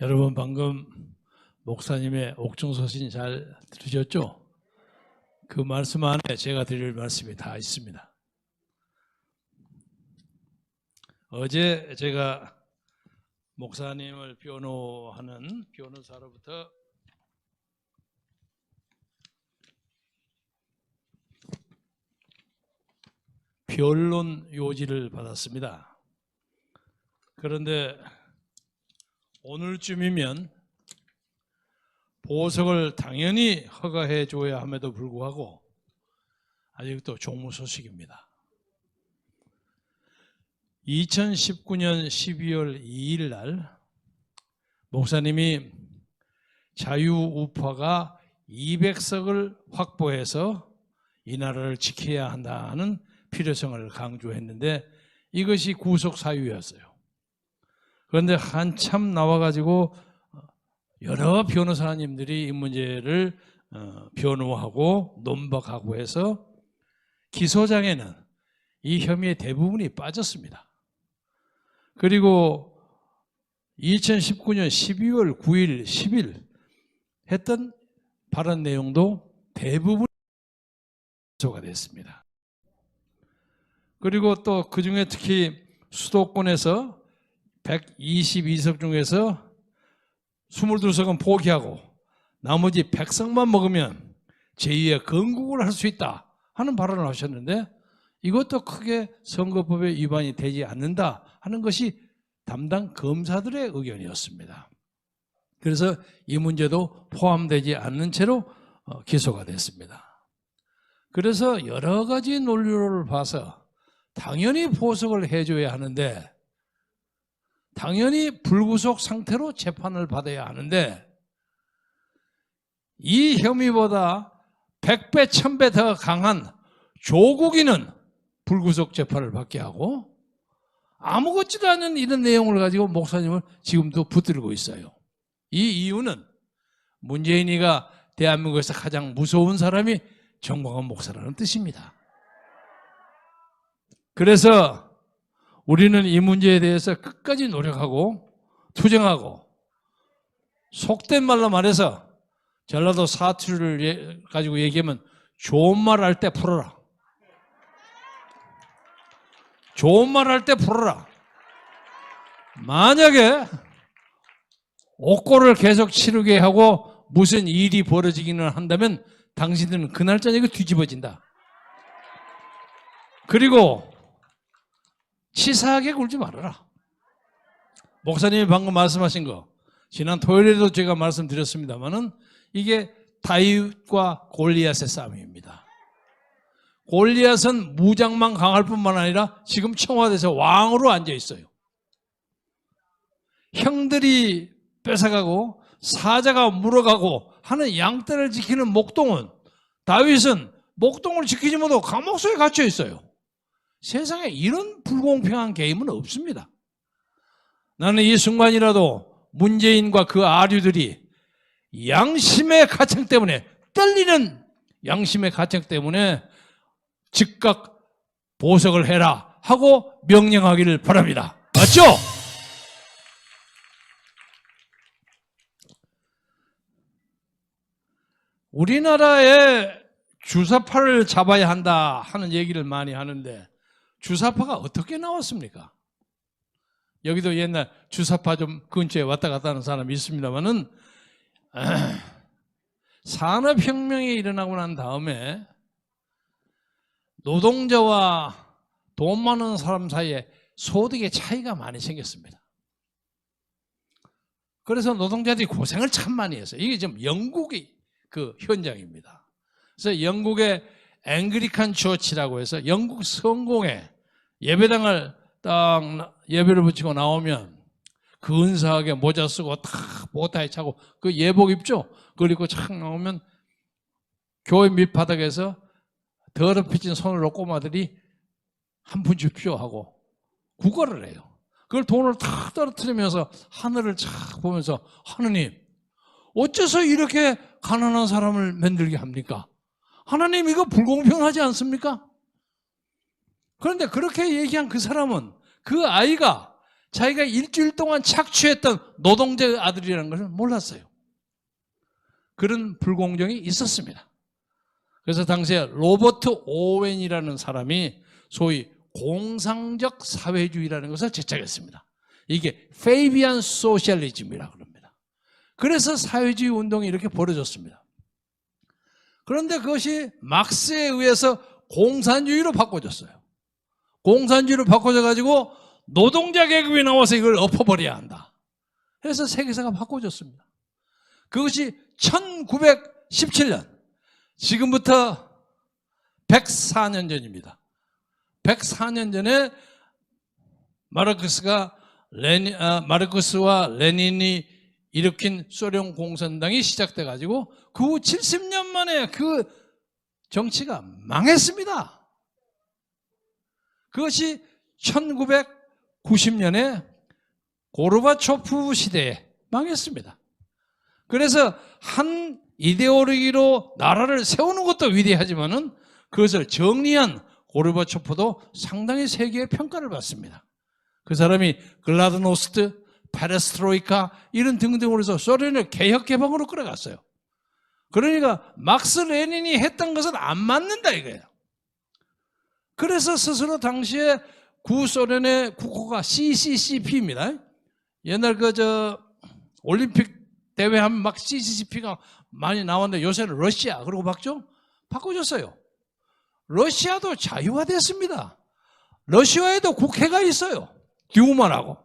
여러분 방금 목사님의 옥중서신 잘 들으셨죠? 그 말씀 안에 제가 드릴 말씀이 다 있습니다. 어제 제가 목사님을 변호하는 변호사로부터 변론 요지를 받았습니다. 그런데 오늘쯤이면 보석을 당연히 허가해 줘야 함에도 불구하고 아직도 종무소식입니다. 2019년 12월 2일 날 목사님이 자유우파가 200석을 확보해서 이 나라를 지켜야 한다는 필요성을 강조했는데 이것이 구속 사유였어요. 그런데 한참 나와가지고 여러 변호사님들이 이 문제를 변호하고 논박하고 해서 기소장에는 이 혐의의 대부분이 빠졌습니다. 그리고 2019년 12월 9일, 10일 했던 발언 내용도 대부분 기소가 됐습니다. 그리고 또 그중에 특히 수도권에서 122석 중에서 22석은 포기하고 나머지 100석만 먹으면 제2의 건국을 할 수 있다 하는 발언을 하셨는데 이것도 크게 선거법에 위반이 되지 않는다 하는 것이 담당 검사들의 의견이었습니다. 그래서 이 문제도 포함되지 않는 채로 기소가 됐습니다. 그래서 여러 가지 논리를 봐서 당연히 보석을 해줘야 하는데 당연히 불구속 상태로 재판을 받아야 하는데 이 혐의보다 100배, 1000배 더 강한 조국이는 불구속 재판을 받게 하고 아무것지도 않은 이런 내용을 가지고 목사님을 지금도 붙들고 있어요. 이 이유는 문재인이가 대한민국에서 가장 무서운 사람이 정광훈 목사라는 뜻입니다. 그래서 우리는 이 문제에 대해서 끝까지 노력하고 투쟁하고 속된 말로 말해서 전라도 사투리를 가지고 얘기하면 좋은 말 할 때 풀어라. 좋은 말 할 때 풀어라. 만약에 옥고를 계속 치르게 하고 무슨 일이 벌어지기는 한다면 당신들은 그날 저녁에 뒤집어진다. 그리고 치사하게 굴지 말아라. 목사님이 방금 말씀하신 거 지난 토요일에도 제가 말씀드렸습니다만은 이게 다윗과 골리앗의 싸움입니다. 골리앗은 무장만 강할 뿐만 아니라 지금 청와대에서 왕으로 앉아 있어요. 형들이 뺏어가고 사자가 물어가고 하는 양떼를 지키는 목동은 다윗은 목동을 지키지 못하고 감옥 속에 갇혀 있어요. 세상에 이런 불공평한 게임은 없습니다. 나는 이 순간이라도 문재인과 그 아류들이 양심의 가책 때문에 떨리는 양심의 가책 때문에 즉각 보석을 해라 하고 명령하기를 바랍니다. 맞죠? 우리나라에 주사파를 잡아야 한다 하는 얘기를 많이 하는데 주사파가 어떻게 나왔습니까? 여기도 옛날 주사파 좀 근처에 왔다 갔다 하는 사람이 있습니다만은 산업혁명이 일어나고 난 다음에 노동자와 돈 많은 사람 사이에 소득의 차이가 많이 생겼습니다. 그래서 노동자들이 고생을 참 많이 했어요. 이게 지금 영국의 그 현장입니다. 그래서 영국의 앵글리칸 처치라고 해서 영국 성공회 예배당을 딱 예배를 붙이고 나오면 근사하게 모자 쓰고 탁 보타이 차고 그 예복 입죠? 그걸 입고 착 나오면 교회 밑바닥에서 더럽혀진 손으로 꼬마들이 한 푼 줍쇼 하고 구걸을 해요. 그걸 돈을 탁 떨어뜨리면서 하늘을 착 보면서 하느님 어째서 이렇게 가난한 사람을 만들게 합니까? 하나님 이거 불공평하지 않습니까? 그런데 그렇게 얘기한 그 사람은 그 아이가 자기가 일주일 동안 착취했던 노동자의 아들이라는 것을 몰랐어요. 그런 불공정이 있었습니다. 그래서 당시에 로버트 오웬이라는 사람이 소위 공상적 사회주의라는 것을 제작했습니다. 이게 페이비안 소셜리즘이라고 합니다. 그래서 사회주의 운동이 이렇게 벌어졌습니다. 그런데 그것이 막스에 의해서 공산주의로 바꿔졌어요. 공산주의로 바꿔져가지고 노동자 계급이 나와서 이걸 엎어버려야 한다. 그래서 세계사가 바꿔졌습니다. 그것이 1917년, 지금부터 104년 전입니다. 104년 전에 마르크스와 레닌이 일으킨 소련 공산당이 시작돼가지고 그 후 70년 만에 그 정치가 망했습니다. 그것이 1990년에 고르바초프 시대에 망했습니다. 그래서 한 이데올로기로 나라를 세우는 것도 위대하지만은 그것을 정리한 고르바초프도 상당히 세계의 평가를 받습니다. 그 사람이 글라드노스트, 페레스트로이카 이런 등등으로 해서 소련을 개혁 개방으로 끌어갔어요. 그러니까 막스 레닌이 했던 것은 안 맞는다 이거예요. 그래서 스스로 당시에 구소련의 국호가 CCCP입니다. 옛날 올림픽 대회 하면 막 CCCP가 많이 나왔는데 요새는 러시아 그러고 바꿔줬어요. 러시아도 자유화됐습니다. 러시아에도 국회가 있어요. 듀마라고.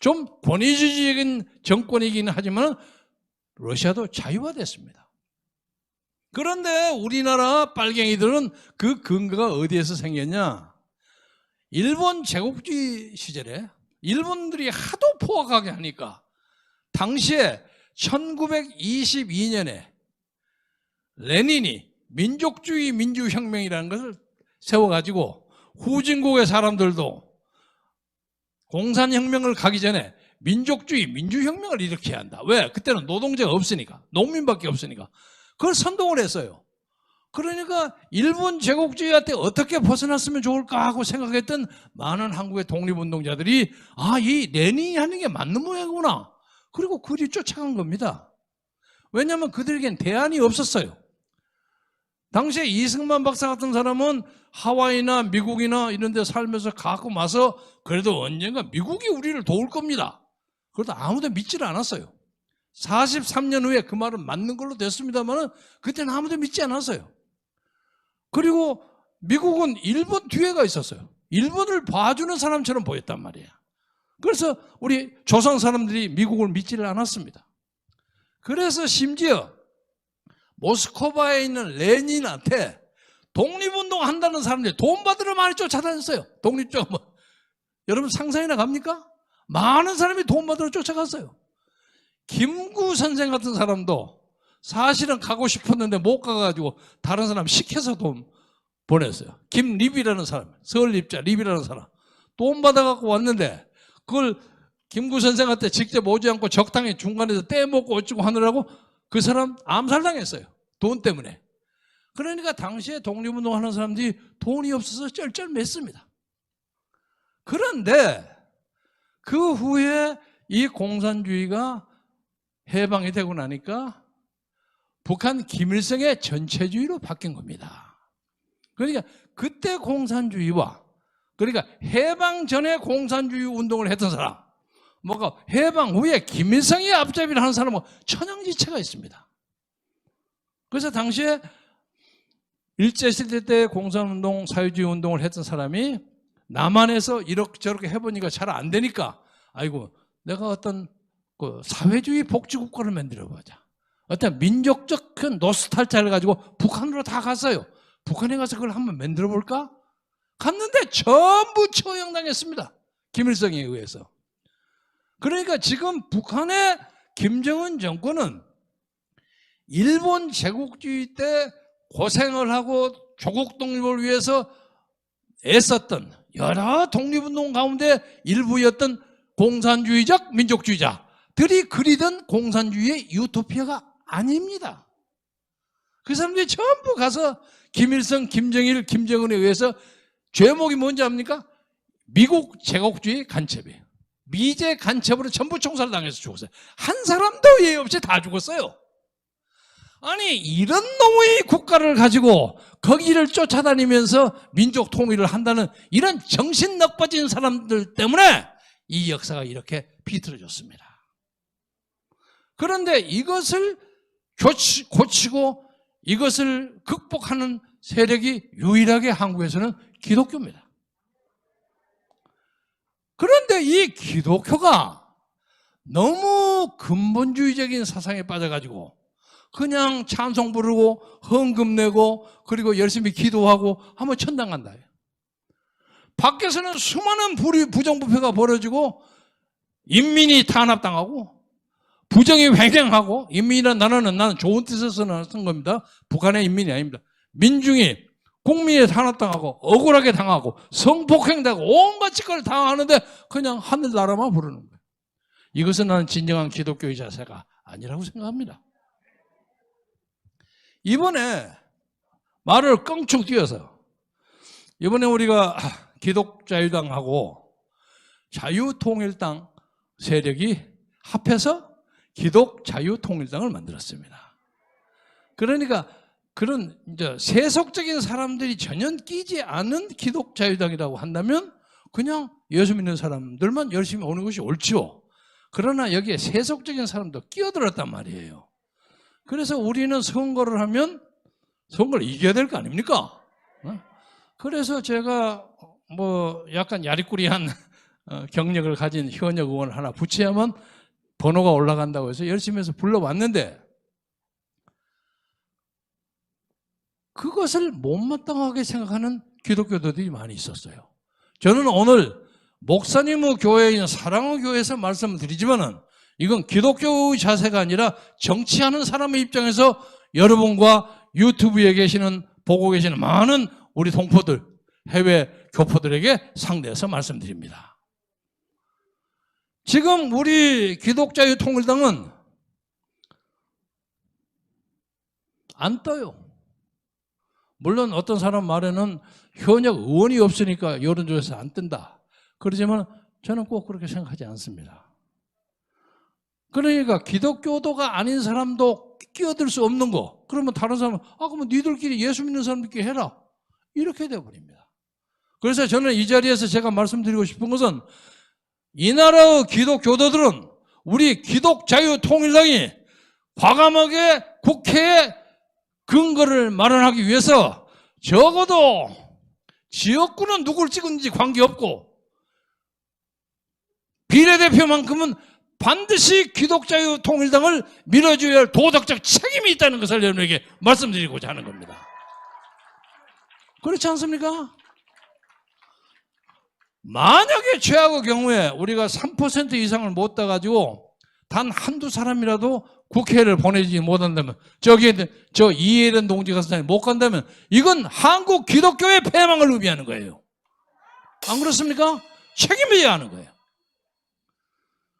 좀 권위주의적인 정권이긴 하지만 러시아도 자유화됐습니다. 그런데 우리나라 빨갱이들은 그 근거가 어디에서 생겼냐? 일본 제국주의 시절에 일본들이 하도 포악하게 하니까 당시에 1922년에 레닌이 민족주의 민주혁명이라는 것을 세워가지고 후진국의 사람들도 공산혁명을 가기 전에 민족주의 민주혁명을 일으켜야 한다. 왜? 그때는 노동자가 없으니까, 농민밖에 없으니까 그걸 선동을 했어요. 그러니까 일본 제국주의한테 어떻게 벗어났으면 좋을까 하고 생각했던 많은 한국의 독립운동자들이 이 레닌이 하는 게 맞는 모양이구나. 그리고 그리 쫓아간 겁니다. 왜냐하면 그들에겐 대안이 없었어요. 당시에 이승만 박사 같은 사람은 하와이나 미국이나 이런 데 살면서 가끔 와서 그래도 언젠가 미국이 우리를 도울 겁니다. 그래도 아무도 믿지를 않았어요. 43년 후에 그 말은 맞는 걸로 됐습니다만 그때는 아무도 믿지 않았어요. 그리고 미국은 일본 뒤에가 있었어요. 일본을 봐주는 사람처럼 보였단 말이에요. 그래서 우리 조선 사람들이 미국을 믿지를 않았습니다. 그래서 심지어 모스크바에 있는 레닌한테 독립운동 한다는 사람들이 돈 받으러 많이 쫓아다녔어요. 독립적 여러분 상상이나 갑니까? 많은 사람이 돈 받으러 쫓아갔어요. 김구 선생 같은 사람도 사실은 가고 싶었는데 못 가가지고 다른 사람 시켜서 돈 보냈어요. 김립이라는 사람, 서울립자 립이라는 사람 돈 받아갖고 왔는데 그걸 김구 선생한테 직접 오지 않고 적당히 중간에서 떼먹고 어쩌고 하느라고 그 사람 암살당했어요. 돈 때문에. 그러니까 당시에 독립운동하는 사람들이 돈이 없어서 쩔쩔맸습니다. 그런데 그 후에 이 공산주의가 해방이 되고 나니까 북한 김일성의 전체주의로 바뀐 겁니다. 그러니까 그때 공산주의와 그러니까 해방 전에 공산주의 운동을 했던 사람 뭐가 해방 후에 김일성이 앞잡이를 하는 사람은 천양지차가 있습니다. 그래서 당시에 일제시대 때 공산운동, 사회주의 운동을 했던 사람이 남한에서 이렇게 해보니까 잘 안 되니까 아이고 내가 어떤 사회주의 복지국가를 만들어보자. 어떤 민족적 큰 노스탈지아를 가지고 북한으로 다 갔어요. 북한에 가서 그걸 한번 만들어볼까? 갔는데 전부 처형당했습니다. 김일성에 의해서. 그러니까 지금 북한의 김정은 정권은 일본 제국주의 때 고생을 하고 조국 독립을 위해서 애썼던 여러 독립운동 가운데 일부였던 공산주의적 민족주의자들이 그리던 공산주의의 유토피아가 아닙니다. 그 사람들이 전부 가서 김일성, 김정일, 김정은에 의해서 죄목이 뭔지 압니까? 미국 제국주의 간첩이에요. 미제 간첩으로 전부 총살당해서 죽었어요. 한 사람도 예의 없이 다 죽었어요. 아니 이런 놈의 국가를 가지고 거기를 쫓아다니면서 민족 통일을 한다는 이런 정신 넉버진 사람들 때문에 이 역사가 이렇게 비틀어졌습니다. 그런데 이것을 고치고 이것을 극복하는 세력이 유일하게 한국에서는 기독교입니다. 그런데 이 기독교가 너무 근본주의적인 사상에 빠져가지고 그냥 찬송 부르고 헌금 내고 그리고 열심히 기도하고 하면 천당 간다. 밖에서는 수많은 부정부패가 벌어지고 인민이 탄압당하고 부정이 횡행하고 인민이란 단어는 나는 좋은 뜻에서 쓴 겁니다. 북한의 인민이 아닙니다. 민중이 국민에 탄압당하고 억울하게 당하고 성폭행당하고 온갖 짓거리를 당하는데 그냥 하늘나라만 부르는 거예요. 이것은 나는 진정한 기독교의 자세가 아니라고 생각합니다. 이번에 말을 껑충 띄어서 이번에 우리가 기독자유당하고 자유통일당 세력이 합해서 기독자유통일당을 만들었습니다. 그러니까 그런 이제 세속적인 사람들이 전혀 끼지 않은 기독자유당이라고 한다면 그냥 예수 믿는 사람들만 열심히 오는 것이 옳지요. 그러나 여기에 세속적인 사람도 끼어들었단 말이에요. 그래서 우리는 선거를 하면 선거를 이겨야 될 거 아닙니까? 그래서 제가 뭐 약간 야리꾸리한 경력을 가진 현역 의원을 하나 붙여야만 번호가 올라간다고 해서 열심히 해서 불러왔는데 그것을 못마땅하게 생각하는 기독교도들이 많이 있었어요. 저는 오늘 목사님의 교회인 사랑의 교회에서 말씀을 드리지만은 이건 기독교의 자세가 아니라 정치하는 사람의 입장에서 여러분과 유튜브에 계시는 보고 계시는 많은 우리 동포들, 해외 교포들에게 상대해서 말씀드립니다. 지금 우리 기독자유통일당은 안 떠요. 물론 어떤 사람 말에는 현역 의원이 없으니까 여론조사에서 안 뜬다. 그러지만 저는 꼭 그렇게 생각하지 않습니다. 그러니까 기독교도가 아닌 사람도 끼어들 수 없는 거. 그러면 다른 사람은 그러면 니들끼리 예수 믿는 사람들끼리 해라. 이렇게 되어버립니다. 그래서 저는 이 자리에서 제가 말씀드리고 싶은 것은 이 나라의 기독교도들은 우리 기독자유통일당이 과감하게 국회에 근거를 마련하기 위해서 적어도 지역구는 누굴 찍은지 관계없고 비례대표만큼은 반드시 기독자유통일당을 밀어줘야 할 도덕적 책임이 있다는 것을 여러분에게 말씀드리고자 하는 겁니다. 그렇지 않습니까? 만약에 최악의 경우에 우리가 3% 이상을 못 따가지고 단 한두 사람이라도 국회를 보내지 못한다면 저기에 저 이혜련 동지 같은 사람이 못 간다면 이건 한국 기독교의 패망을 의미하는 거예요. 안 그렇습니까? 책임져야 하는 거예요.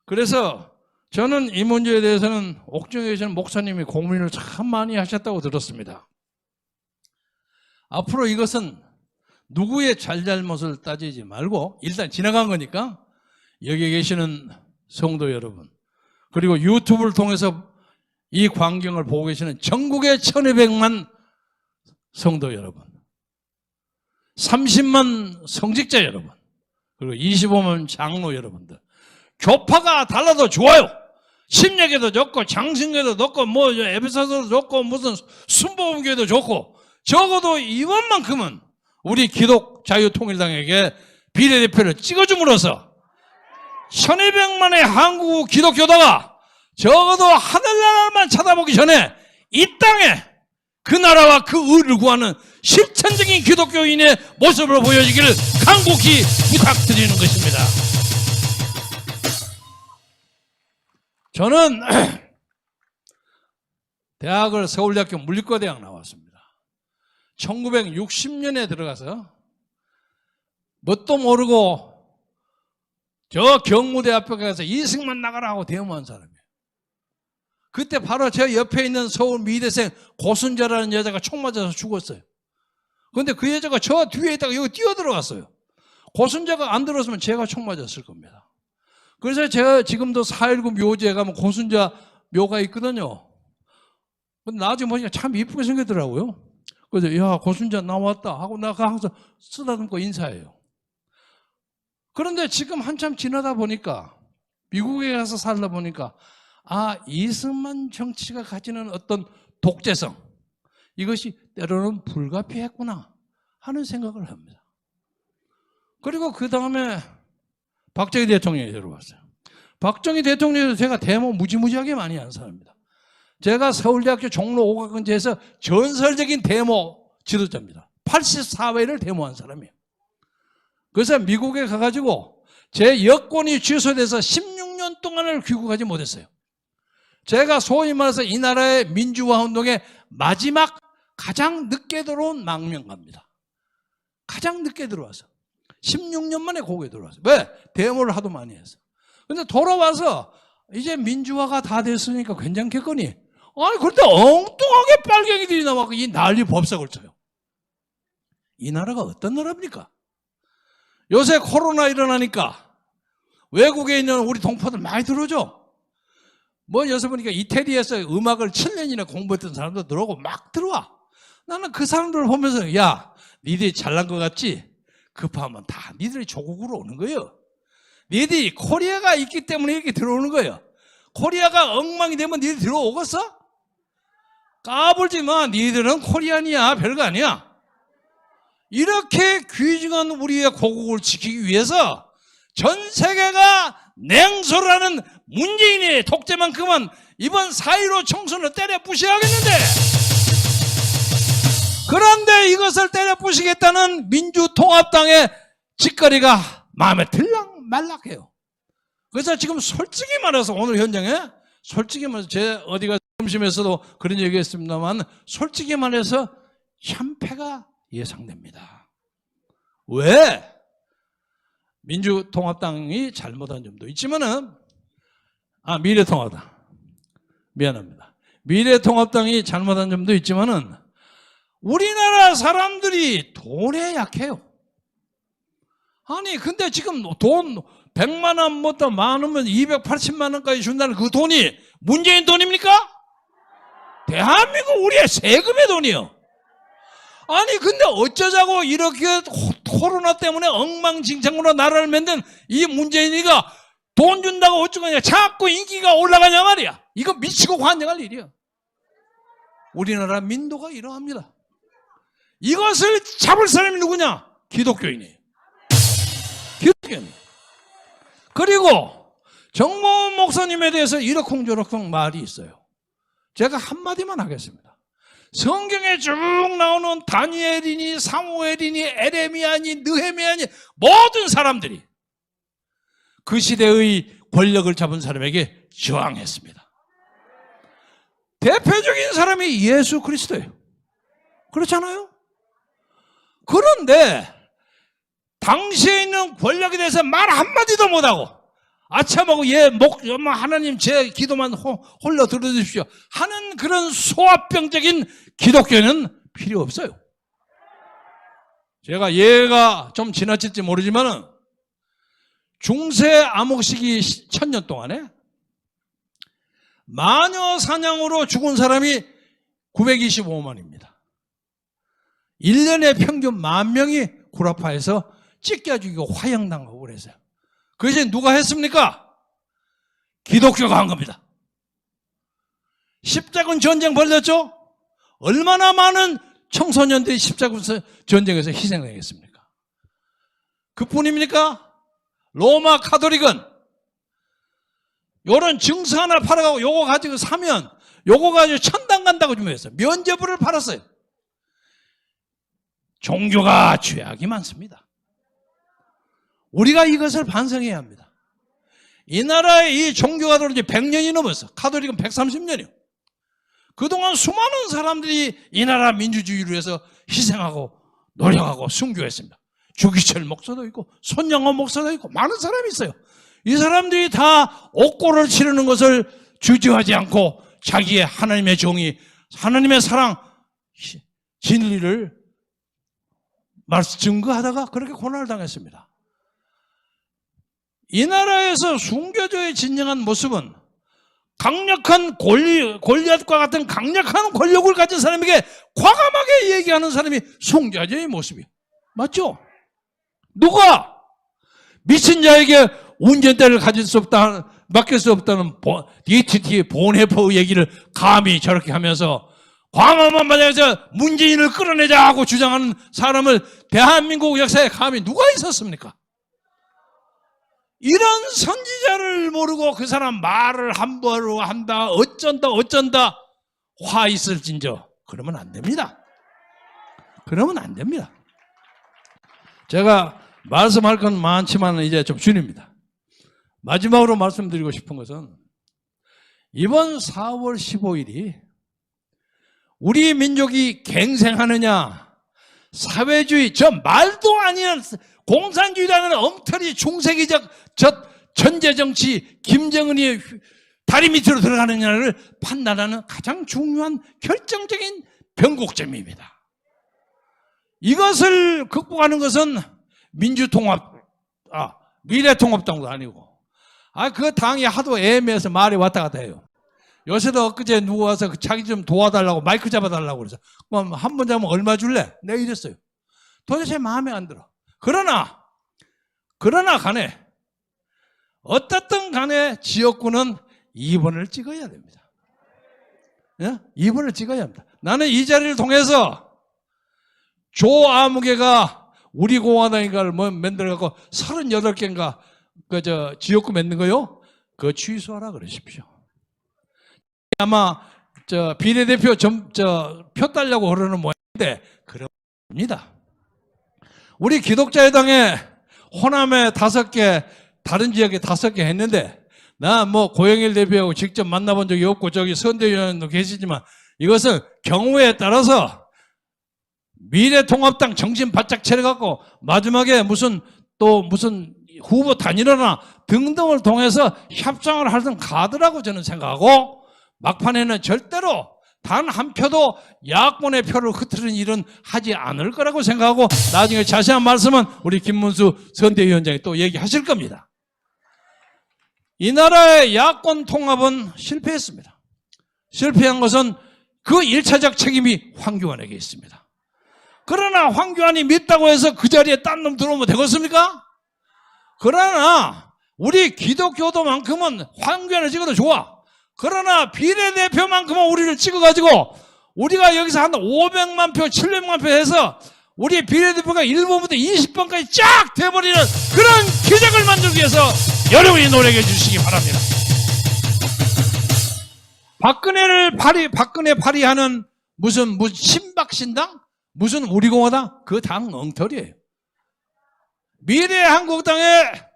그래서 저는 이 문제에 대해서는 옥정에 계시는 목사님이 고민을 참 많이 하셨다고 들었습니다. 앞으로 이것은 누구의 잘잘못을 따지지 말고 일단 지나간 거니까 여기 계시는 성도 여러분 그리고 유튜브를 통해서 이 광경을 보고 계시는 전국의 1200만 성도 여러분 30만 성직자 여러분 그리고 25만 장로 여러분들 교파가 달라도 좋아요. 심리학에도 좋고 장신교도 좋고 뭐 에베소서도 좋고 무슨 순복음교회도 좋고 적어도 이번만큼은 우리 기독자유통일당에게 비례대표를 찍어줌으로써 1200만의 한국 기독교도가 적어도 하늘나라만 쳐다보기 전에 이 땅에 그 나라와 그 의를 구하는 실천적인 기독교인의 모습으로 보여지기를 간곡히 부탁드리는 것입니다. 저는 대학을 서울대학교 물리과대학 나왔습니다. 1960년에 들어가서 뭣도 모르고 저 경무대 앞에 가서 이승만 나가라 하고 대모한 사람이에요. 그때 바로 제 옆에 있는 서울 미대생 고순자라는 여자가 총 맞아서 죽었어요. 그런데 그 여자가 저 뒤에 있다가 여기 뛰어들어갔어요. 고순자가 안 들어왔으면 제가 총 맞았을 겁니다. 그래서 제가 지금도 4.19 묘지에 가면 고순자 묘가 있거든요. 근데 나중에 보니까 참 이쁘게 생겼더라고요. 그래서 야, 고순자 나왔다 하고 나가 항상 쓰다듬고 인사해요. 그런데 지금 한참 지나다 보니까 미국에 가서 살다 보니까 이승만 정치가 가지는 어떤 독재성, 이것이 때로는 불가피했구나 하는 생각을 합니다. 그리고 그 다음에 박정희 대통령이 들어왔어요. 박정희 대통령도 제가 데모 무지무지하게 많이 한 사람입니다. 제가 서울대학교 종로 오각근처에서 전설적인 데모 지도자입니다. 84회를 데모한 사람이에요. 그래서 미국에 가가지고 제 여권이 취소돼서 16년 동안을 귀국하지 못했어요. 제가 소위 말해서 이 나라의 민주화 운동에 마지막 가장 늦게 들어온 망명가입니다. 가장 늦게 들어와서 16년 만에 고국에 들어왔어요. 왜? 데모를 하도 많이 해서. 근데 돌아와서 이제 민주화가 다 됐으니까 괜찮겠거니? 아니 그런데 엉뚱하게 빨갱이들이 나와서 이 난리 법석을 쳐요. 이 나라가 어떤 나라입니까? 요새 코로나 일어나니까 외국에 있는 우리 동포들 많이 들어오죠? 뭐 여기서 보니까 이태리에서 음악을 7년이나 공부했던 사람도 들어오고 막 들어와. 나는 그 사람들을 보면서 야, 니들이 잘난 것 같지? 급하면 다 니들이 조국으로 오는 거예요. 니들이 코리아가 있기 때문에 이렇게 들어오는 거예요. 코리아가 엉망이 되면 니들 들어오겠어? 까불지 마. 니들은 코리안이야. 별거 아니야. 이렇게 귀중한 우리의 고국을 지키기 위해서 전 세계가 냉소라는 문재인의 독재만큼은 이번 4.15 총선을 때려 부셔야겠는데, 그런데 이것을 때려 부시겠다는 민주통합당의 짓거리가 마음에 들락 말락해요. 그래서 지금 솔직히 말해서 오늘 현장에 솔직히 말해서 제 어디가 점심에서도 그런 얘기했습니다만 솔직히 말해서 참패가 예상됩니다. 왜? 민주통합당이 잘못한 점도 있지만은 미래통합당 미안합니다. 미래통합당이 잘못한 점도 있지만은 우리나라 사람들이 돈에 약해요. 아니 근데 지금 돈 100만 원 뭐더 많으면 280만 원까지 준다는 그 돈이 문재인 돈입니까? 대한민국 우리의 세금의 돈이요. 아니 근데 어쩌자고 이렇게 코로나 때문에 엉망진창으로 나라를 만든 이 문재인이가 돈 준다고 어쩌냐 자꾸 인기가 올라가냐 말이야. 이거 미치고 환장할 일이야. 우리나라 민도가 이러합니다. 이것을 잡을 사람이 누구냐? 기독교인이에요. 기독교인. 그리고 정모훈 목사님에 대해서 이러쿵저러쿵 말이 있어요. 제가 한마디만 하겠습니다. 성경에 쭉 나오는 다니엘이니 사무엘이니 에레미야니 느헤미야니 모든 사람들이 그 시대의 권력을 잡은 사람에게 저항했습니다. 대표적인 사람이 예수 그리스도예요. 그렇잖아요? 그런데 당시에 있는 권력에 대해서 말 한마디도 못하고 아참하고 하나님 제 기도만 홀려 들어주십시오 하는 그런 소아병적인 기독교는 필요 없어요. 제가 얘가 좀 지나칠지 모르지만은 중세 암흑시기 1000년 동안에 마녀 사냥으로 죽은 사람이 925만입니다. 1년에 평균 10,000명이 구라파에서 찢겨 죽이고 화형당하고 그래서요. 그것이 누가 했습니까? 기독교가 한 겁니다. 십자군 전쟁 벌렸죠? 얼마나 많은 청소년들이 십자군 전쟁에서 희생하겠습니까? 그뿐입니까? 로마 카톨릭은 요런 증서 하나 팔아가고 요거 가지고 사면 요거 가지고 천당 간다고 주문했어요. 면죄부를 팔았어요. 종교가 죄악이 많습니다. 우리가 이것을 반성해야 합니다. 이 나라의 이 종교가 들어온 지 100년이 넘었어. 카톨릭은 130년이요. 그동안 수많은 사람들이 이 나라 민주주의를 위해서 희생하고 노력하고 순교했습니다. 주기철 목사도 있고 손양원 목사도 있고 많은 사람이 있어요. 이 사람들이 다 옥고를 치르는 것을 주저하지 않고 자기의 하나님의 정의, 하나님의 사랑, 진리를 증거하다가 그렇게 고난을 당했습니다. 이 나라에서 순교조에 진정한 모습은 강력한 골리앗과 같은 강력한 권력을 가진 사람에게 과감하게 얘기하는 사람이 순교자의 모습이에요. 맞죠? 누가 미친 자에게 운전대를 가질 수 없다, 맡길 수 없다는 DTT 본해포 얘기를 감히 저렇게 하면서 광화문 마당에서 문재인을 끌어내자 하고 주장하는 사람을 대한민국 역사에 감히 누가 있었습니까? 이런 선지자를 모르고 그 사람 말을 함부로 한다, 어쩐다 화 있을진저, 그러면 안 됩니다. 그러면 안 됩니다. 제가 말씀할 건 많지만 이제 좀 줄입니다. 마지막으로 말씀드리고 싶은 것은 이번 4월 15일이 우리 민족이 갱생하느냐, 사회주의, 저 말도 아니는 공산주의라는 엉터리 중세기적 전제정치 김정은이 다리 밑으로 들어가느냐를 판단하는 가장 중요한 결정적인 변곡점입니다. 이것을 극복하는 것은 미래통합당도 아니고, 그 당이 하도 애매해서 말이 왔다 갔다 해요. 요새도 엊그제 누구 와서 자기 좀 도와달라고 마이크 잡아달라고 그래서 그럼 한 번 잡으면 얼마 줄래? 내가 이랬어요. 도대체 마음에 안 들어. 그러나 간에 어떻든 간에 지역구는 2번을 찍어야 됩니다. 예? 2번을 찍어야 합니다. 나는 이 자리를 통해서 조아무개가 우리 공화당인가를 만들어갖고 38개인가 지역구 맺는 거요? 그거 취소하라 그러십시오. 아마 비례대표 표 달라고 그러는 모양인데 그럽니다. 우리 기독자의당에 호남에 5개, 다른 지역에 5개 했는데 나 고영일 대표하고 직접 만나본 적이 없고 저기 선대위원도 계시지만 이것은 경우에 따라서 미래통합당 정신 바짝 차려갖고 마지막에 무슨 후보 단일화나 등등을 통해서 협상을 하던 가더라고 저는 생각하고, 막판에는 절대로 단 한 표도 야권의 표를 흐트리는 일은 하지 않을 거라고 생각하고, 나중에 자세한 말씀은 우리 김문수 선대위원장이 또 얘기하실 겁니다. 이 나라의 야권 통합은 실패했습니다. 실패한 것은 그 1차적 책임이 황교안에게 있습니다. 그러나 황교안이 믿다고 해서 그 자리에 딴 놈 들어오면 되겠습니까? 그러나 우리 기독교도만큼은 황교안을 찍어도 좋아. 그러나 비례대표만큼은 우리를 찍어가지고 우리가 여기서 한 500만 표, 700만 표 해서 우리 비례대표가 1번부터 20번까지 쫙 돼버리는 그런 기적을 만들기 위해서 여러분이 노력해 주시기 바랍니다. 박근혜 파리하는 무슨 신박신당? 무슨 우리공화당? 그 당 엉터리예요. 미래한국당의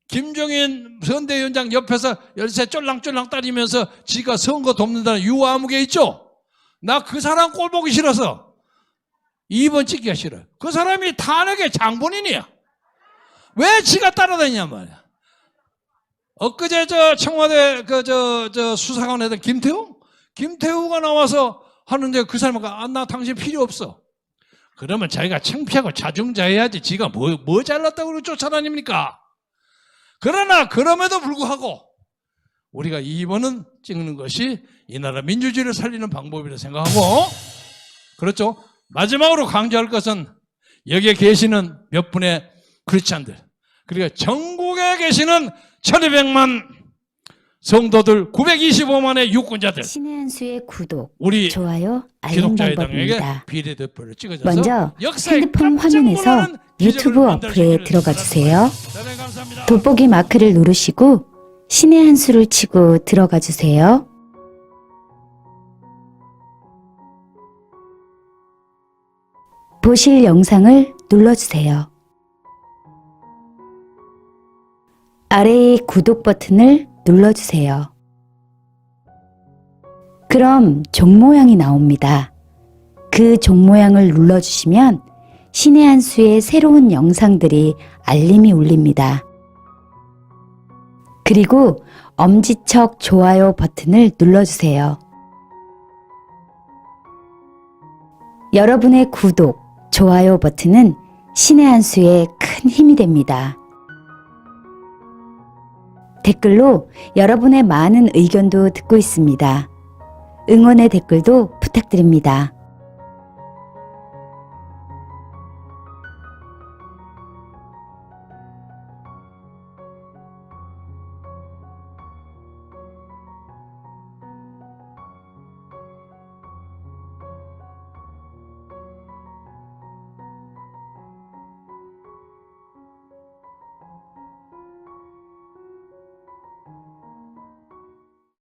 김종인 선대위원장 옆에서 열쇠 쫄랑쫄랑 따리면서 지가 선거 돕는다는 유아무개 있죠? 나 그 사람 꼴 보기 싫어서 2번 찍기가 싫어요. 그 사람이 탄핵의 장본인이야. 왜 지가 따라다니냐 말이야. 엊그제 청와대 수사관 했던 김태우가 나와서 하는데 그 사람은 나 당신 필요 없어. 그러면 자기가 창피하고 자중자애해야지 지가 뭐 잘났다고 쫓아다닙니까? 그러나 그럼에도 불구하고 우리가 2번은 찍는 것이 이 나라 민주주의를 살리는 방법이라고 생각하고, 그렇죠? 마지막으로 강조할 것은 여기에 계시는 몇 분의 크리스찬들, 그리고 전국에 계시는 1200만 성도들, 925만의 유권자들, 신의 한 수의 구독, 우리 좋아요, 알림 방법입니다. 비례대표를 찍어줘서 먼저 핸드폰 화면에서 유튜브 어플에 들어가 주세요. 돋보기 마크를 누르시고 신의 한 수를 치고 들어가 주세요. 보실 영상을 눌러주세요. 아래의 구독 버튼을 눌러주세요. 그럼 종 모양이 나옵니다. 그 종 모양을 눌러주시면 신의 한 수의 새로운 영상들이 알림이 울립니다. 그리고 엄지척 좋아요 버튼을 눌러주세요. 여러분의 구독, 좋아요 버튼은 신의 한 수의 큰 힘이 됩니다. 댓글로 여러분의 많은 의견도 듣고 있습니다. 응원의 댓글도 부탁드립니다.